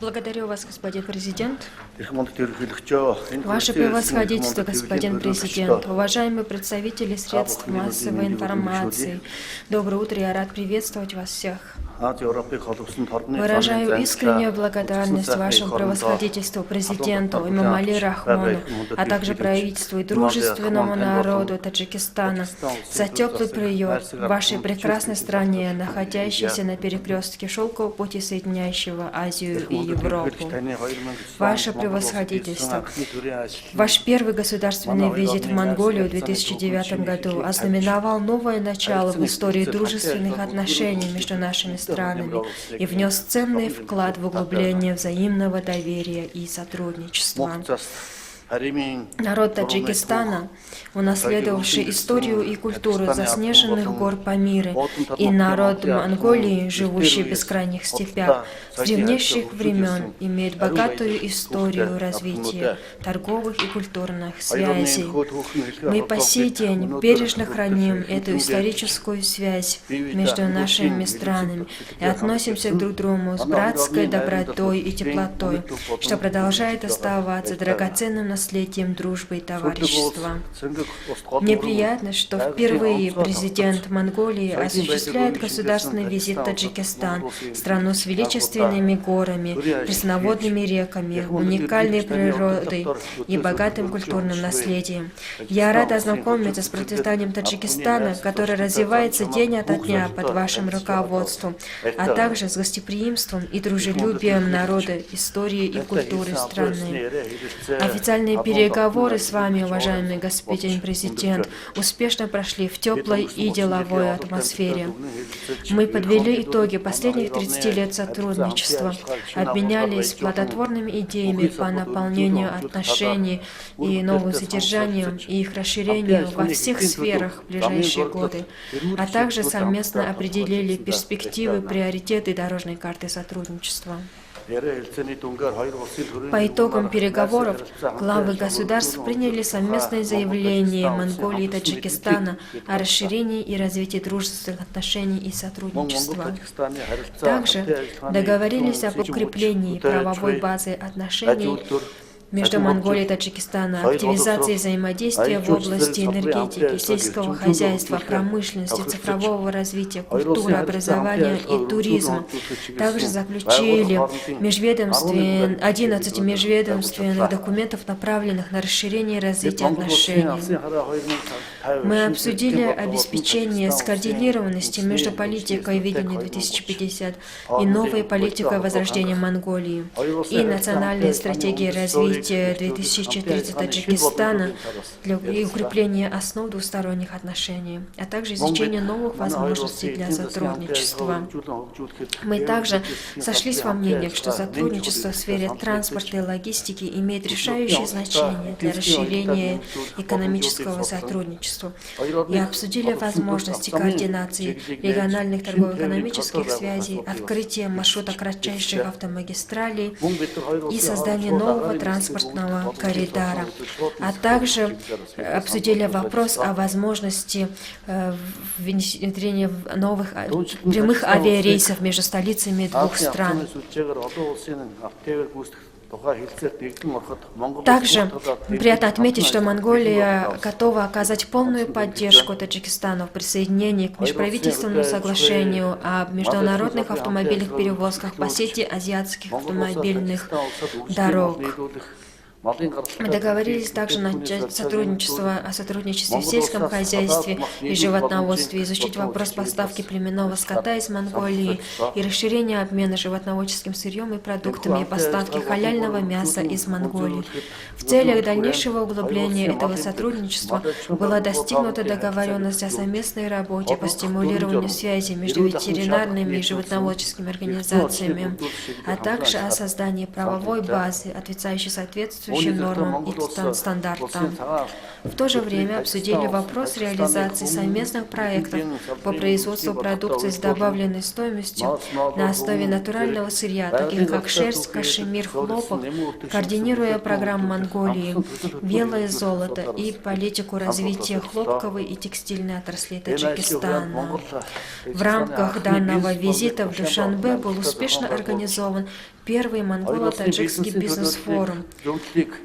Благодарю вас, господин президент. Ваше превосходительство, господин президент, уважаемые представители средств массовой информации. Доброе утро, я рад приветствовать вас всех. Выражаю искреннюю благодарность вашему превосходительству, президенту Эмомали Рахмону, а также правительству и дружественному народу Таджикистана за теплый приют в вашей прекрасной стране, находящейся на перекрестке шелкового пути, соединяющего Азию и Европу. Ваше превосходительство, ваш первый государственный визит в Монголию в 2009 году ознаменовал новое начало в истории дружественных отношений между нашими странами и внес ценный вклад в углубление взаимного доверия и сотрудничества. Народ Таджикистана, унаследовавший историю и культуру заснеженных гор Памиры, и народ Монголии, живущий в бескрайних степях, с древнейших времен имеет богатую историю развития торговых и культурных связей. Мы по сей день бережно храним эту историческую связь между нашими странами и относимся друг к другу с братской добротой и теплотой, что продолжает оставаться драгоценным наследием дружбы и товарищества. Мне приятно, что впервые президент Монголии осуществляет государственный визит в Таджикистан, страну с величественными горами, пресноводными реками, уникальной природой и богатым культурным наследием. Я рада ознакомиться с процветанием Таджикистана, который развивается день ото дня под вашим руководством, а также с гостеприимством и дружелюбием народа, истории и культуры страны. Официальные переговоры с вами, уважаемый господин президент, успешно прошли в теплой и деловой атмосфере. Мы подвели итоги последних 30 лет сотрудничества, обменялись плодотворными идеями по наполнению отношений и новым содержанием и их расширению во всех сферах в ближайшие годы, а также совместно определили перспективы, приоритеты дорожной карты сотрудничества. По итогам переговоров главы государств приняли совместное заявление Монголии и Таджикистана о расширении и развитии дружественных отношений и сотрудничества. Также договорились об укреплении правовой базы отношений между Монголией и Таджикистаном, активизации взаимодействия в области энергетики, сельского хозяйства, промышленности, цифрового развития, культуры, образования и туризма. Также заключили 11 межведомственных документов, направленных на расширение и развитие отношений. Мы обсудили обеспечение скоординированности между политикой видения 2050 и новой политикой возрождения Монголии и национальной стратегией развития 2030 Таджикистана для укрепления основ двусторонних отношений, а также изучения новых возможностей для сотрудничества. Мы также сошлись во мнениях, что сотрудничество в сфере транспорта и логистики имеет решающее значение для расширения экономического сотрудничества и обсудили возможности координации региональных торгово-экономических связей, открытия маршрута кратчайших автомагистралей и создания нового транспортного коридора, а также обсудили вопрос о возможности внедрения новых прямых авиарейсов между столицами двух стран. Также приятно отметить, что Монголия готова оказать полную поддержку Таджикистану в присоединении к межправительственному соглашению о международных автомобильных перевозках по сети азиатских автомобильных дорог. Мы договорились также начать сотрудничество о сотрудничестве в сельском хозяйстве и животноводстве, изучить вопрос поставки племенного скота из Монголии и расширения обмена животноводческим сырьем и продуктами и поставки халяльного мяса из Монголии. В целях дальнейшего углубления этого сотрудничества была достигнута договоренность о совместной работе по стимулированию связи между ветеринарными и животноводческими организациями, а также о создании правовой базы, отвечающей соответствию соответствующим нормам и стандартам. В то же время обсудили вопрос реализации совместных проектов по производству продукции с добавленной стоимостью на основе натурального сырья, таких как шерсть, кашемир, хлопок, координируя программу Монголии «Белое золото» и политику развития хлопковой и текстильной отраслей Таджикистана. В рамках данного визита в Душанбе был успешно организован первый монголо-таджикский бизнес-форум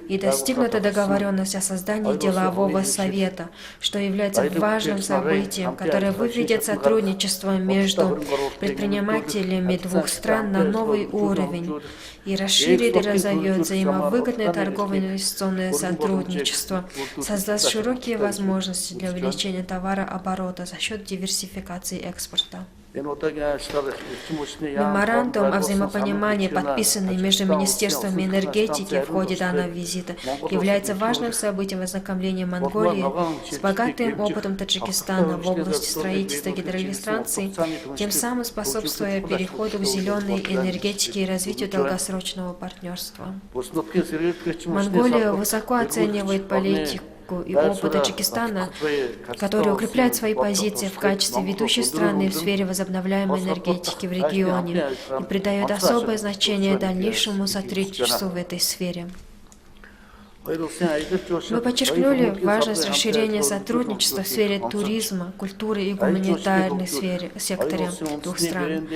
и достигнута договоренность о создании делового совета, что является важным событием, которое выведет сотрудничество между предпринимателями двух стран на новый уровень и расширит и разовьет взаимовыгодное торговое инвестиционное сотрудничество, создаст широкие возможности для увеличения товарооборота за счет диверсификации экспорта. Меморандум о взаимопонимании, подписанный между Министерствами энергетики в ходе данного визита, является важным событием ознакомления Монголии с богатым опытом Таджикистана в области строительства гидроэлектростанций, тем самым способствуя переходу к зеленой энергетике и развитию долгосрочного партнерства. Монголия высоко оценивает политику и опыт Таджикистана, который укрепляет свои позиции в качестве ведущей страны в сфере возобновляемой энергетики в регионе и придает особое значение дальнейшему сотрудничеству в этой сфере. Мы подчеркнули важность расширения сотрудничества в сфере туризма, культуры и гуманитарной секторе двух стран,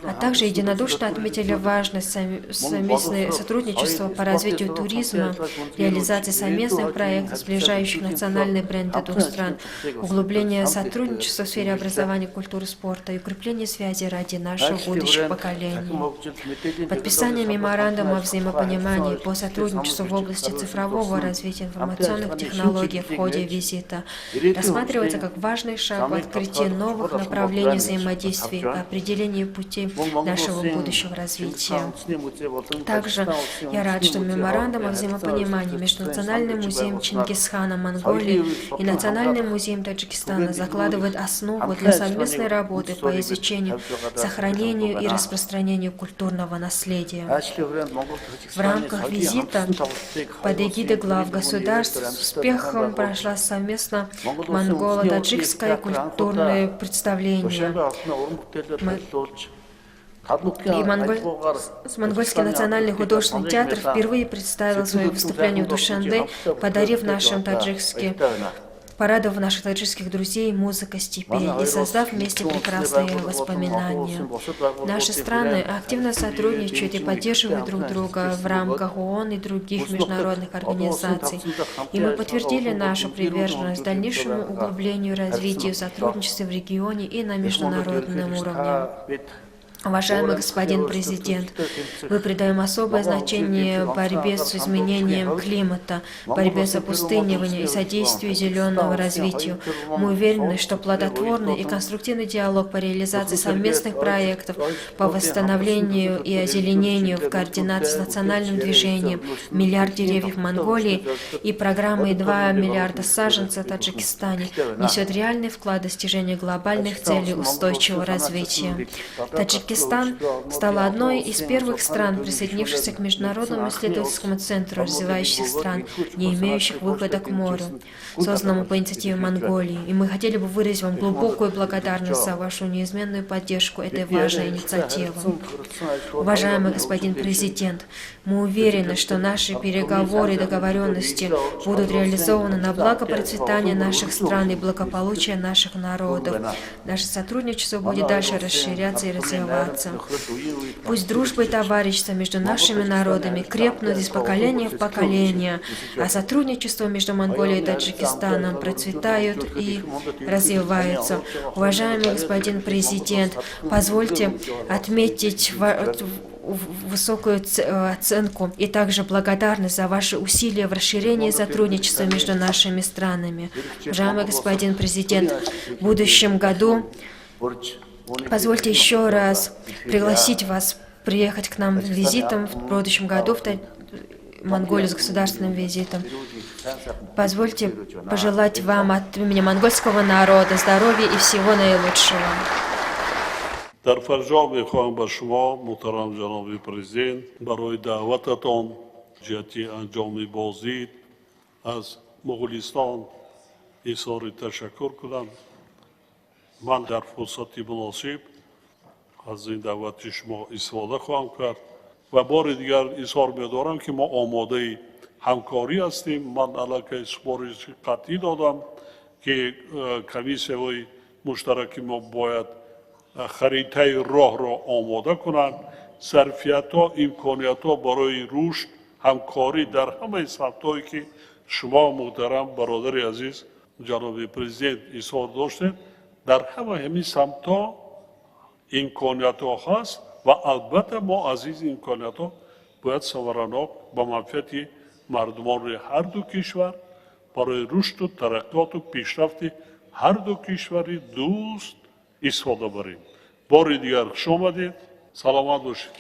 а также единодушно отметили важность совместного сотрудничества по развитию туризма, реализации совместных проектов, сближающих национальные бренды двух стран, углубление сотрудничества в сфере образования, культуры, спорта и укрепление связи ради наших будущих поколений. Подписание меморандума о взаимопонимании по сотрудничеству в области цифрового развития информационных технологий в ходе визита рассматривается как важный шаг в открытии новых направлений взаимодействия и определении путей нашего будущего развития. Также я рад, что меморандум о взаимопонимании между Национальным музеем Чингисхана Монголии и Национальным музеем Таджикистана закладывает основу для совместной работы по изучению, сохранению и распространению культурного наследия. В рамках визита под эгидой глав государств с успехом прошла совместно монголо-таджикское культурное представление. Монгольский национальный художественный театр впервые представил свое выступление в Душанбе, порадовав наших таджикских друзей музыкой, степей и создав вместе прекрасные воспоминания. Наши страны активно сотрудничают и поддерживают друг друга в рамках ООН и других международных организаций, и мы подтвердили нашу приверженность дальнейшему углублению и развитию сотрудничества в регионе и на международном уровне. Уважаемый господин президент, мы придаем особое значение борьбе с изменением климата, борьбе с опустыниванием и содействию зеленому развитию. Мы уверены, что плодотворный и конструктивный диалог по реализации совместных проектов по восстановлению и озеленению в координации с национальным движением «Миллиард деревьев в Монголии» и программой «2 миллиарда саженцев в Таджикистане» несет реальный вклад в достижение глобальных целей устойчивого развития. Таджикистан стала одной из первых стран, присоединившихся к Международному исследовательскому центру развивающихся стран, не имеющих выхода к морю, созданному по инициативе Монголии. И мы хотели бы выразить вам глубокую благодарность за вашу неизменную поддержку этой важной инициативы. Уважаемый господин президент, мы уверены, что наши переговоры и договоренности будут реализованы на благо процветания наших стран и благополучия наших народов. Наше сотрудничество будет дальше расширяться и развиваться. Пусть дружба и товарищество между нашими народами крепнут из поколения в поколение, а сотрудничество между Монголией и Таджикистаном процветают и развиваются. Уважаемый господин президент, позвольте отметить высокую оценку и также благодарность за ваши усилия в расширении сотрудничества между нашими странами. Уважаемый господин президент, в будущем году позвольте еще раз пригласить вас приехать к нам с визитом в будущем году в Монголию с государственным визитом. Позвольте пожелать вам от имени монгольского народа здоровья и всего наилучшего. در فرجام میخواهم به شما محترم جناب پرزیدنت برای دعوتتان جهتی انجام بازدید از مغولستان اظهار تشکر کنم. من در فرصت مناسب از این دعوت شما استفاده خواهم کرد و بار دیگر اظهار می‌دارم که ما آماده همکاری هستیم. من علاقه سپارش قطعی دادم که کمیسیون مشترک ما باید خریطه راه را آماده کنند. ظرفیت‌ها، امکانیت‌ها برای رشد، همکاری در همه سمت‌هایی که شما محترم برادر عزیز جناب پرزیدنت اظهار داشتید، در همین سمت‌ها امکانیت‌ها هست و البته ما از این امکانیت‌ها باید ثمرناک به منفعت مردمان هر دو کشور برای رشد و ترقیات و پیشرفت هر دو کشور دوست استفاده بریم. بار دیگر خوش آمدید. سلامت باشید.